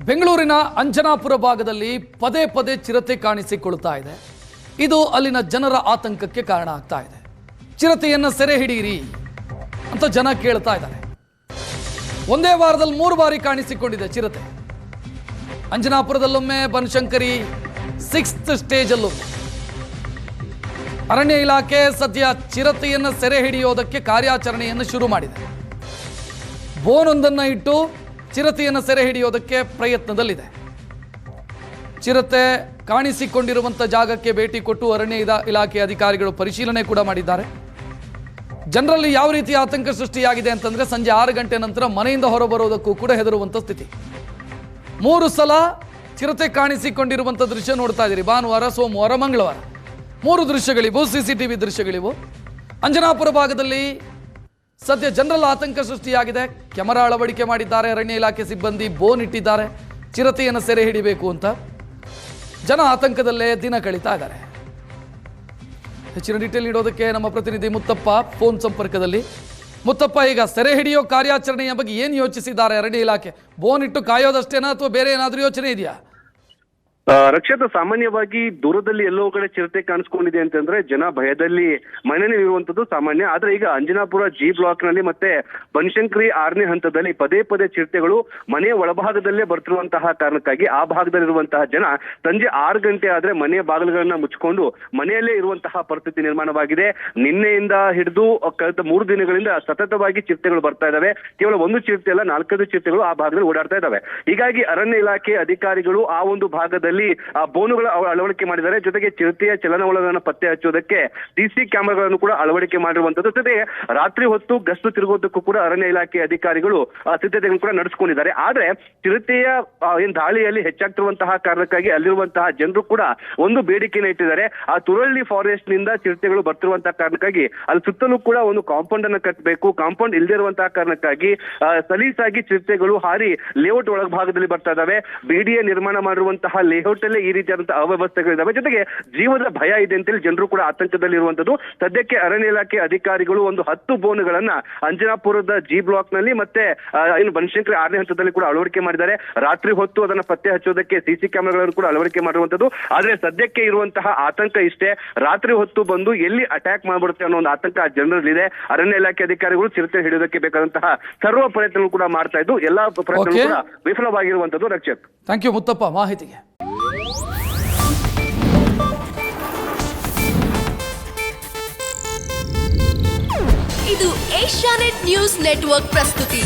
ಬೆಂಗಳೂರಿನ ಅಂಜನಾಪುರ ಭಾಗದಲ್ಲಿ ಪದೇ ಪದೇ ಚಿರತೆ ಕಾಣಿಸಿಕೊಳ್ಳುತ್ತಾ ಇದೆ. ಇದು ಅಲ್ಲಿನ ಜನರ ಆತಂಕಕ್ಕೆ ಕಾರಣ ಆಗ್ತಾ ಇದೆ. ಚಿರತೆಯನ್ನು ಸೆರೆ ಹಿಡಿಯಿರಿ ಅಂತ ಜನ ಕೇಳ್ತಾ ಇದ್ದಾರೆ. ಒಂದೇ ವಾರದಲ್ಲಿ 3 ಬಾರಿ ಕಾಣಿಸಿಕೊಂಡಿದೆ ಚಿರತೆ. ಅಂಜನಾಪುರದಲ್ಲೊಮ್ಮೆ, ಬನಶಂಕರಿ 6th ಸ್ಟೇಜಲ್ಲೊಮ್ಮೆ. ಅರಣ್ಯ ಇಲಾಖೆ ಸದ್ಯ ಚಿರತೆಯನ್ನು ಸೆರೆ ಹಿಡಿಯೋದಕ್ಕೆ ಕಾರ್ಯಾಚರಣೆಯನ್ನು ಶುರು ಮಾಡಿದೆ. ಬೋನೊಂದನ್ನು ಇಟ್ಟು ಚಿರತೆಯನ್ನು ಸೆರೆ ಹಿಡಿಯೋದಕ್ಕೆ ಪ್ರಯತ್ನದಲ್ಲಿದೆ. ಚಿರತೆ ಕಾಣಿಸಿಕೊಂಡಿರುವಂಥ ಜಾಗಕ್ಕೆ ಭೇಟಿ ಕೊಟ್ಟು ಅರಣ್ಯ ಇಲಾಖೆ ಅಧಿಕಾರಿಗಳು ಪರಿಶೀಲನೆ ಕೂಡ ಮಾಡಿದ್ದಾರೆ. ಜನರಲ್ಲಿ ಯಾವ ರೀತಿ ಆತಂಕ ಸೃಷ್ಟಿಯಾಗಿದೆ ಅಂತಂದ್ರೆ, ಸಂಜೆ 6 ಗಂಟೆ ನಂತರ ಮನೆಯಿಂದ ಹೊರಬರೋದಕ್ಕೂ ಕೂಡ ಹೆದರುವಂಥ ಸ್ಥಿತಿ. 3 ಸಲ ಚಿರತೆ ಕಾಣಿಸಿಕೊಂಡಿರುವಂಥ ದೃಶ್ಯ ನೋಡ್ತಾ ಇದ್ದೀರಿ. ಭಾನುವಾರ, ಸೋಮವಾರ, ಮಂಗಳವಾರ 3 ದೃಶ್ಯಗಳಿವು. CCTV ದೃಶ್ಯಗಳಿವು. ಅಂಜನಾಪುರ ಭಾಗದಲ್ಲಿ ಸದ್ಯ ಜನರಲ್ಲಿ ಆತಂಕ ಸೃಷ್ಟಿಯಾಗಿದೆ. ಕ್ಯಾಮೆರಾ ಅಳವಡಿಕೆ ಮಾಡಿದ್ದಾರೆ. ಅರಣ್ಯ ಇಲಾಖೆ ಸಿಬ್ಬಂದಿ ಬೋನ್ ಇಟ್ಟಿದ್ದಾರೆ ಚಿರತೆಯನ್ನು ಸೆರೆ ಹಿಡಿಬೇಕು ಅಂತ. ಜನ ಆತಂಕದಲ್ಲೇ ದಿನ ಕಳೀತಾ ಇದ್ದಾರೆ. ಹೆಚ್ಚಿನ ಡೀಟೇಲ್ ನೀಡೋದಕ್ಕೆ ನಮ್ಮ ಪ್ರತಿನಿಧಿ ಮುತ್ತಪ್ಪ ಫೋನ್ ಸಂಪರ್ಕದಲ್ಲಿ. ಮುತ್ತಪ್ಪ, ಈಗ ಸೆರೆ ಹಿಡಿಯೋ ಕಾರ್ಯಾಚರಣೆಯ ಬಗ್ಗೆ ಏನು ಯೋಚಿಸಿದ್ದಾರೆ ಅರಣ್ಯ ಇಲಾಖೆ? ಬೋನ್ ಇಟ್ಟು ಕಾಯೋದಷ್ಟೇನಾ ಅಥವಾ ಬೇರೆ ಏನಾದರೂ ಯೋಚನೆ ಇದೆಯಾ? ರಕ್ಷಿತ, ಸಾಮಾನ್ಯವಾಗಿ ದೂರದಲ್ಲಿ ಎಲ್ಲೋ ಕಡೆ ಚಿರತೆ ಕಾಣಿಸ್ಕೊಂಡಿದೆ ಅಂತಂದ್ರೆ ಜನ ಭಯದಲ್ಲಿ ಮನೆಯಲ್ಲಿ ಇರುವಂತದ್ದು ಸಾಮಾನ್ಯ. ಆದ್ರೆ ಈಗ ಅಂಜನಾಪುರ G ಬ್ಲಾಕ್ ನಲ್ಲಿ ಮತ್ತೆ ಬನಶಂಕರಿ 6ನೇ ಹಂತದಲ್ಲಿ ಪದೇ ಪದೇ ಚಿರತೆಗಳು ಮನೆಯ ಒಳಭಾಗದಲ್ಲೇ ಬರ್ತಿರುವಂತಹ ಕಾರಣಕ್ಕಾಗಿ ಆ ಭಾಗದಲ್ಲಿರುವಂತಹ ಜನ ಸಂಜೆ 6 ಗಂಟೆ ಆದ್ರೆ ಮನೆಯ ಬಾಗಿಲುಗಳನ್ನ ಮುಚ್ಚಿಕೊಂಡು ಮನೆಯಲ್ಲೇ ಇರುವಂತಹ ಪರಿಸ್ಥಿತಿ ನಿರ್ಮಾಣವಾಗಿದೆ. ನಿನ್ನೆಯಿಂದ ಹಿಡಿದು ಕಳೆದ 3 ದಿನಗಳಿಂದ ಸತತವಾಗಿ ಚಿರತೆಗಳು ಬರ್ತಾ ಇದಾವೆ. ಕೇವಲ 1 ಚಿರತೆ ಅಲ್ಲ, 4 ಚಿರತೆಗಳು ಆ ಭಾಗದಲ್ಲಿ ಓಡಾಡ್ತಾ ಇದಾವೆ. ಹೀಗಾಗಿ ಅರಣ್ಯ ಇಲಾಖೆ ಅಧಿಕಾರಿಗಳು ಆ ಒಂದು ಭಾಗದಲ್ಲಿ ಬೋನುಗಳ ಅಳವಡಿಕೆ ಮಾಡಿದ್ದಾರೆ. ಜೊತೆಗೆ ಚಿರತೆಯ ಚಲನವಲನಗಳನ್ನು ಪತ್ತೆ ಹಚ್ಚುವುದಕ್ಕೆ CC ಕ್ಯಾಮೆರಾಗಳನ್ನು ಕೂಡ ಅಳವಡಿಕೆ ಮಾಡಿರುವಂತದ್ದು. ಜೊತೆಗೆ ರಾತ್ರಿ ಹೊತ್ತು ಗಸ್ತು ತಿರುಗೋದಕ್ಕೂ ಕೂಡ ಅರಣ್ಯ ಇಲಾಖೆ ಅಧಿಕಾರಿಗಳು ಸಿದ್ಧತೆಗಳನ್ನು ಕೂಡ ನಡೆಸಿಕೊಂಡಿದ್ದಾರೆ. ಆದ್ರೆ ಚಿರತೆಯ ದಾಳಿಯಲ್ಲಿ ಹೆಚ್ಚಾಗ್ತಿರುವಂತಹ ಕಾರಣಕ್ಕಾಗಿ ಅಲ್ಲಿರುವಂತಹ ಜನರು ಕೂಡ ಒಂದು ಬೇಡಿಕೆಯನ್ನು ಇಟ್ಟಿದ್ದಾರೆ. ಆ ತುರಳ್ಳಿ ಫಾರೆಸ್ಟ್ ನಿಂದ ಚಿರತೆಗಳು ಬರ್ತಿರುವಂತಹ ಕಾರಣಕ್ಕಾಗಿ ಅಲ್ಲಿ ಸುತ್ತಲೂ ಕೂಡ ಒಂದು ಕಾಂಪೌಂಡ್ ಅನ್ನು ಕಟ್ಟಬೇಕು. ಕಾಂಪೌಂಡ್ ಇಲ್ಲದೆ ಇರುವಂತಹ ಕಾರಣಕ್ಕಾಗಿ ಸಲೀಸಾಗಿ ಚಿರತೆಗಳು ಹಾರಿ ಲೇಔಟ್ ಒಳಭಾಗದಲ್ಲಿ ಬರ್ತಾ ಇದಾವೆ. BDA ನಿರ್ಮಾಣ ಮಾಡಿರುವಂತಹ ಲೇಔಟ್ ಅಲ್ಲೇ ಈ ರೀತಿಯಾದಂತಹ ಅವ್ಯವಸ್ಥೆಗಳಿದ್ದಾವೆ. ಜೊತೆಗೆ ಜೀವದ ಭಯ ಇದೆ ಅಂತೇಳಿ ಜನರು ಕೂಡ ಆತಂಕದಲ್ಲಿ ಇರುವಂತದ್ದು. ಸದ್ಯಕ್ಕೆ ಅರಣ್ಯ ಇಲಾಖೆ ಅಧಿಕಾರಿಗಳು ಒಂದು 10 ಬೋನುಗಳನ್ನ ಅಂಜನಾಪುರದ G ಬ್ಲಾಕ್ ನಲ್ಲಿ ಮತ್ತೆ ಇನ್ನು ಬನಶಂಕರಿ 6ನೇ ಹಂತದಲ್ಲಿ ಕೂಡ ಅಳವಡಿಕೆ ಮಾಡಿದ್ದಾರೆ. ರಾತ್ರಿ ಹೊತ್ತು ಅದನ್ನ ಪತ್ತೆ ಹಚ್ಚೋದಕ್ಕೆ CC ಕ್ಯಾಮೆರಾಗಳನ್ನು ಕೂಡ ಅಳವಡಿಕೆ ಮಾಡಿರುವಂತದ್ದು. ಆದ್ರೆ ಸದ್ಯಕ್ಕೆ ಇರುವಂತಹ ಆತಂಕ ಇಷ್ಟೇ, ರಾತ್ರಿ ಹೊತ್ತು ಬಂದು ಎಲ್ಲಿ ಅಟ್ಯಾಕ್ ಮಾಡ್ಬಿಡುತ್ತೆ ಅನ್ನೋ ಒಂದು ಆತಂಕ ಆ ಜನರಲ್ಲಿದೆ. ಅರಣ್ಯ ಇಲಾಖೆ ಅಧಿಕಾರಿಗಳು ಚಿರತೆ ಹಿಡಿಯೋದಕ್ಕೆ ಬೇಕಾದಂತಹ ಸರ್ವ ಪ್ರಯತ್ನ ಕೂಡ ಮಾಡ್ತಾ ಇದ್ದು ಎಲ್ಲಾ ಪ್ರಯತ್ನ ಕೂಡ ವಿಫಲವಾಗಿರುವಂತದ್ದು. ರಕ್ಷಕ್, ಥ್ಯಾಂಕ್ ಯು ಮುತ್ತಪ್ಪ ಮಾಹಿತಿಗೆ. ಇದು ಏಷ್ಯಾನೆಟ್ ನ್ಯೂಸ್ ನೆಟ್ವರ್ಕ್ ಪ್ರಸ್ತುತಿ.